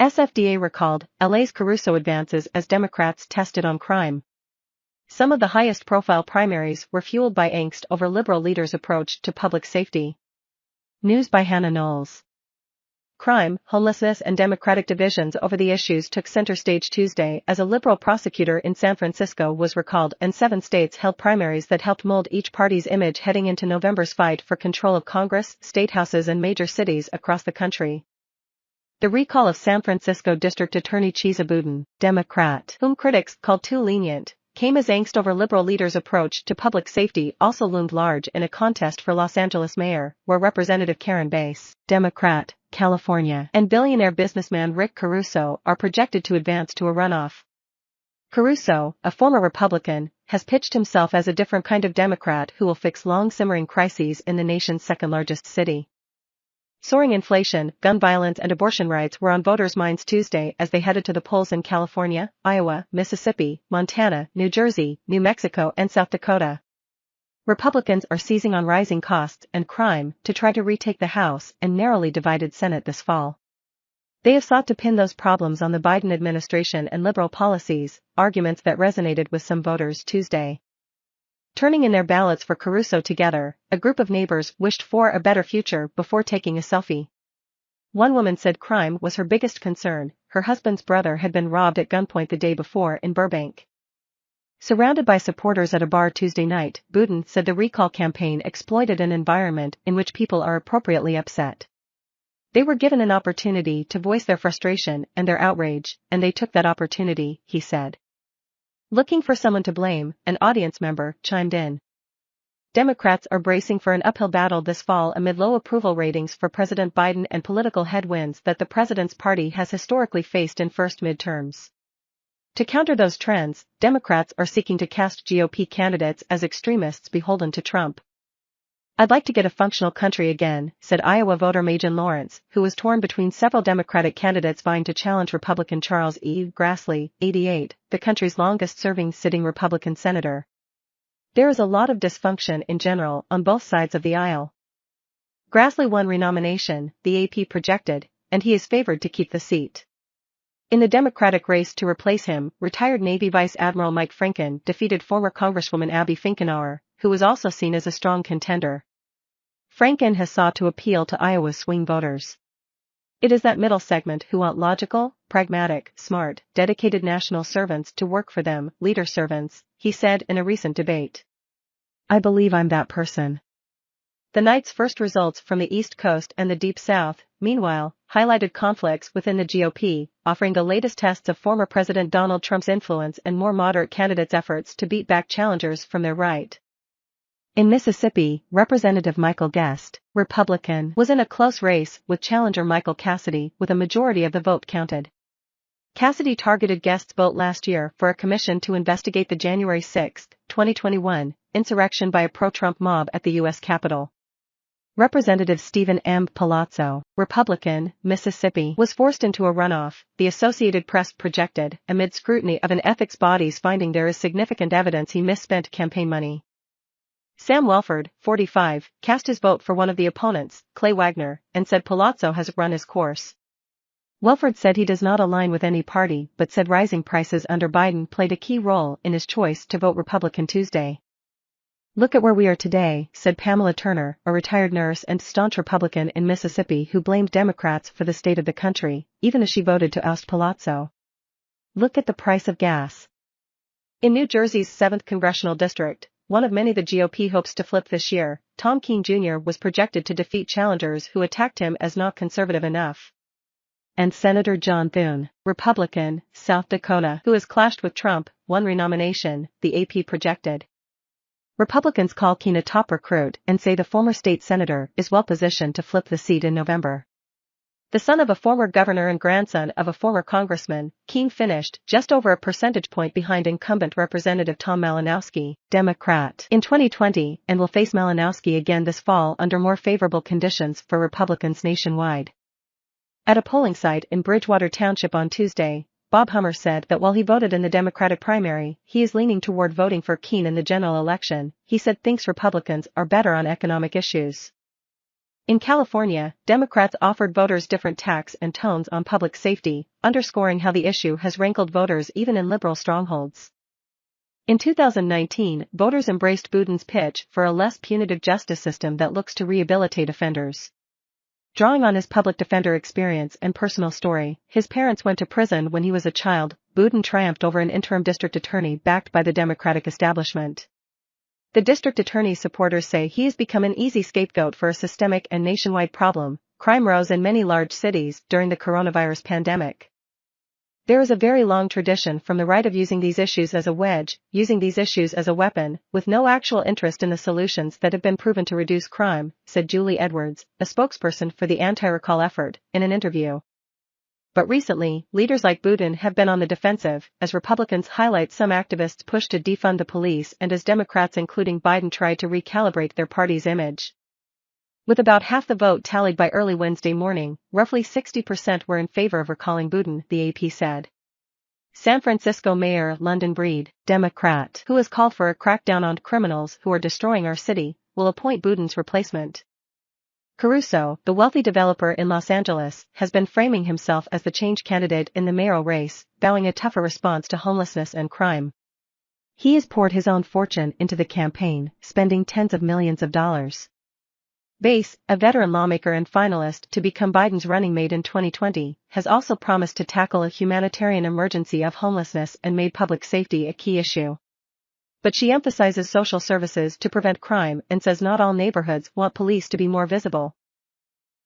SFDA recalled LA's Caruso advances as Democrats tested on crime. Some of the highest-profile primaries were fueled by angst over liberal leaders' approach to public safety. News by Hannah Knowles. Crime, homelessness and Democratic divisions over the issues took center stage Tuesday as a liberal prosecutor in San Francisco was recalled and 7 states held primaries that helped mold each party's image heading into November's fight for control of Congress, state houses and major cities across the country. The recall of San Francisco District Attorney Chesa Boudin, Democrat, whom critics called too lenient, came as angst over liberal leaders' approach to public safety also loomed large in a contest for Los Angeles mayor, where Representative Karen Bass, Democrat, California, and billionaire businessman Rick Caruso are projected to advance to a runoff. Caruso, a former Republican, has pitched himself as a different kind of Democrat who will fix long-simmering crises in the nation's second-largest city. Soaring inflation, gun violence and abortion rights were on voters' minds Tuesday as they headed to the polls in California, Iowa, Mississippi, Montana, New Jersey, New Mexico and South Dakota. Republicans are seizing on rising costs and crime to try to retake the House and narrowly divided Senate this fall. They have sought to pin those problems on the Biden administration and liberal policies, arguments that resonated with some voters Tuesday. Turning in their ballots for Caruso together, a group of neighbors wished for a better future before taking a selfie. One woman said crime was her biggest concern. Her husband's brother had been robbed at gunpoint the day before in Burbank. Surrounded by supporters at a bar Tuesday night, Boudin said the recall campaign exploited an environment in which people are appropriately upset. They were given an opportunity to voice their frustration and their outrage, and they took that opportunity, he said. Looking for someone to blame, an audience member chimed in. Democrats are bracing for an uphill battle this fall amid low approval ratings for President Biden and political headwinds that the president's party has historically faced in first midterms. To counter those trends, Democrats are seeking to cast GOP candidates as extremists beholden to Trump. I'd like to get a functional country again, said Iowa voter Megan Lawrence, who was torn between several Democratic candidates vying to challenge Republican Charles E. Grassley, 88, the country's longest-serving sitting Republican senator. There is a lot of dysfunction in general on both sides of the aisle. Grassley won renomination, the AP projected, and he is favored to keep the seat. In the Democratic race to replace him, retired Navy Vice Admiral Mike Franken defeated former Congresswoman Abby Finkenauer, who was also seen as a strong contender. Franken has sought to appeal to Iowa's swing voters. It is that middle segment who want logical, pragmatic, smart, dedicated national servants to work for them, leader servants, he said in a recent debate. I believe I'm that person. The night's first results from the East Coast and the Deep South, meanwhile, highlighted conflicts within the GOP, offering the latest tests of former President Donald Trump's influence and more moderate candidates' efforts to beat back challengers from their right. In Mississippi, Representative Michael Guest, Republican, was in a close race with challenger Michael Cassidy with a majority of the vote counted. Cassidy targeted Guest's vote last year for a commission to investigate the January 6, 2021, insurrection by a pro-Trump mob at the U.S. Capitol. Representative Stephen M. Palazzo, Republican, Mississippi, was forced into a runoff, the Associated Press projected, amid scrutiny of an ethics body's finding there is significant evidence he misspent campaign money. Sam Welford, 45, cast his vote for one of the opponents, Clay Wagner, and said Palazzo has run his course. Welford said he does not align with any party but said rising prices under Biden played a key role in his choice to vote Republican Tuesday. Look at where we are today, said Pamela Turner, a retired nurse and staunch Republican in Mississippi who blamed Democrats for the state of the country, even as she voted to oust Palazzo. Look at the price of gas. In New Jersey's 7th congressional district, one of many the GOP hopes to flip this year, Tom Keene Jr. was projected to defeat challengers who attacked him as not conservative enough. And Senator John Thune, Republican, South Dakota, who has clashed with Trump, won renomination, the AP projected. Republicans call Keene a top recruit and say the former state senator is well positioned to flip the seat in November. The son of a former governor and grandson of a former congressman, Keene finished just over a percentage point behind incumbent Representative Tom Malinowski, Democrat, in 2020 and will face Malinowski again this fall under more favorable conditions for Republicans nationwide. At a polling site in Bridgewater Township on Tuesday, Bob Hummer said that while he voted in the Democratic primary, he is leaning toward voting for Keene in the general election. He said thinks Republicans are better on economic issues. In California, Democrats offered voters different tacks and tones on public safety, underscoring how the issue has rankled voters even in liberal strongholds. In 2019, voters embraced Biden's pitch for a less punitive justice system that looks to rehabilitate offenders. Drawing on his public defender experience and personal story, his parents went to prison when he was a child. Biden triumphed over an interim district attorney backed by the Democratic establishment. The district attorney's supporters say he has become an easy scapegoat for a systemic and nationwide problem. Crime rose in many large cities during the coronavirus pandemic. There is a very long tradition from the right of using these issues as a wedge, using these issues as a weapon, with no actual interest in the solutions that have been proven to reduce crime, said Julie Edwards, a spokesperson for the anti-recall effort, in an interview. But recently, leaders like Biden have been on the defensive, as Republicans highlight some activists' push to defund the police and as Democrats including Biden try to recalibrate their party's image. With about half the vote tallied by early Wednesday morning, roughly 60% were in favor of recalling Biden, the AP said. San Francisco Mayor London Breed, Democrat, who has called for a crackdown on criminals who are destroying our city, will appoint Biden's replacement. Caruso, the wealthy developer in Los Angeles, has been framing himself as the change candidate in the mayoral race, vowing a tougher response to homelessness and crime. He has poured his own fortune into the campaign, spending tens of millions of dollars. Bass, a veteran lawmaker and finalist to become Biden's running mate in 2020, has also promised to tackle a humanitarian emergency of homelessness and made public safety a key issue. But she emphasizes social services to prevent crime and says not all neighborhoods want police to be more visible.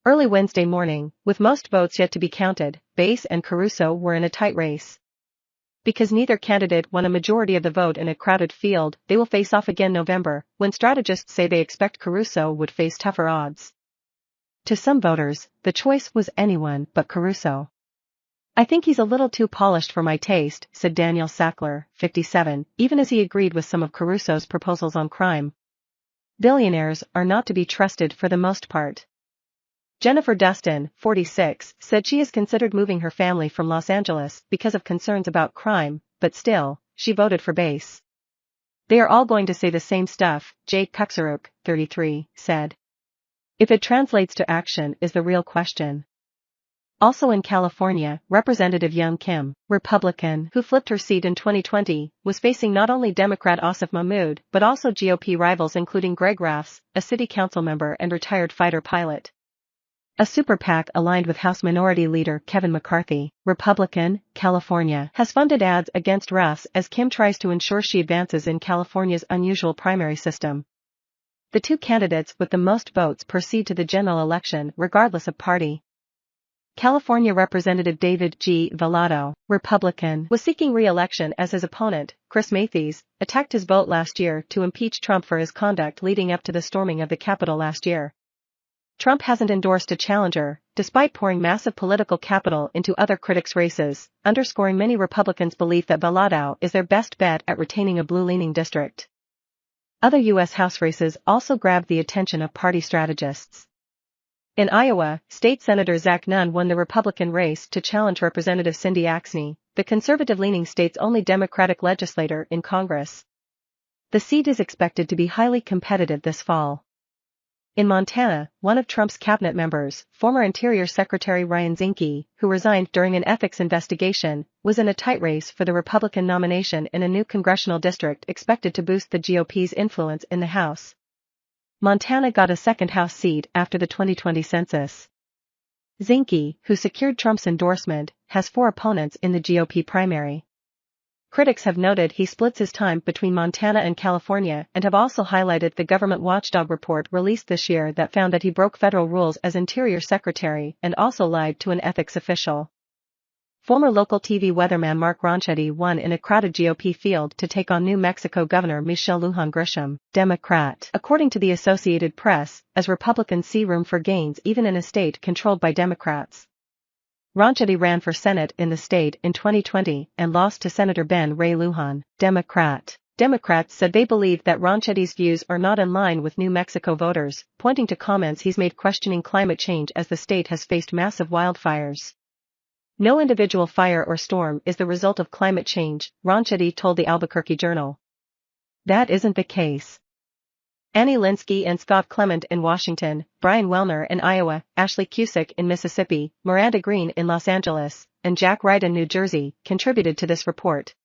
Early Wednesday morning, with most votes yet to be counted, Bass and Caruso were in a tight race. Because neither candidate won a majority of the vote in a crowded field, they will face off again November, when strategists say they expect Caruso would face tougher odds. To some voters, the choice was anyone but Caruso. I think he's a little too polished for my taste, said Daniel Sackler, 57, even as he agreed with some of Caruso's proposals on crime. Billionaires are not to be trusted for the most part. Jennifer Dustin, 46, said she has considered moving her family from Los Angeles because of concerns about crime, but still, she voted for Bass. They are all going to say the same stuff, Jake Kuxaruk, 33, said. If it translates to action is the real question. Also in California, Representative Young Kim, Republican, who flipped her seat in 2020, was facing not only Democrat Asif Mahmood but also GOP rivals including Greg Raffs, a city council member and retired fighter pilot. A super PAC aligned with House Minority Leader Kevin McCarthy, Republican, California, has funded ads against Raffs as Kim tries to ensure she advances in California's unusual primary system. The two candidates with the most votes proceed to the general election regardless of party. California Representative David G. Vallado, Republican, was seeking re-election as his opponent, Chris Matthews, attacked his vote last year to impeach Trump for his conduct leading up to the storming of the Capitol last year. Trump hasn't endorsed a challenger, despite pouring massive political capital into other critics' races, underscoring many Republicans' belief that Vallado is their best bet at retaining a blue-leaning district. Other U.S. House races also grabbed the attention of party strategists. In Iowa, State Senator Zach Nunn won the Republican race to challenge Representative Cindy Axne, the conservative-leaning state's only Democratic legislator in Congress. The seat is expected to be highly competitive this fall. In Montana, one of Trump's cabinet members, former Interior Secretary Ryan Zinke, who resigned during an ethics investigation, was in a tight race for the Republican nomination in a new congressional district expected to boost the GOP's influence in the House. Montana got a second House seat after the 2020 census. Zinke, who secured Trump's endorsement, has 4 opponents in the GOP primary. Critics have noted he splits his time between Montana and California and have also highlighted the government watchdog report released this year that found that he broke federal rules as Interior Secretary and also lied to an ethics official. Former local TV weatherman Mark Ronchetti won in a crowded GOP field to take on New Mexico Governor Michelle Lujan Grisham, Democrat, according to the Associated Press, as Republicans see room for gains even in a state controlled by Democrats. Ronchetti ran for Senate in the state in 2020 and lost to Senator Ben Ray Lujan, Democrat. Democrats said they believe that Ronchetti's views are not in line with New Mexico voters, pointing to comments he's made questioning climate change as the state has faced massive wildfires. No individual fire or storm is the result of climate change, Ronchetti told the Albuquerque Journal. That isn't the case. Annie Linsky and Scott Clement in Washington, Brian Wellner in Iowa, Ashley Cusick in Mississippi, Miranda Green in Los Angeles, and Jack Wright in New Jersey, contributed to this report.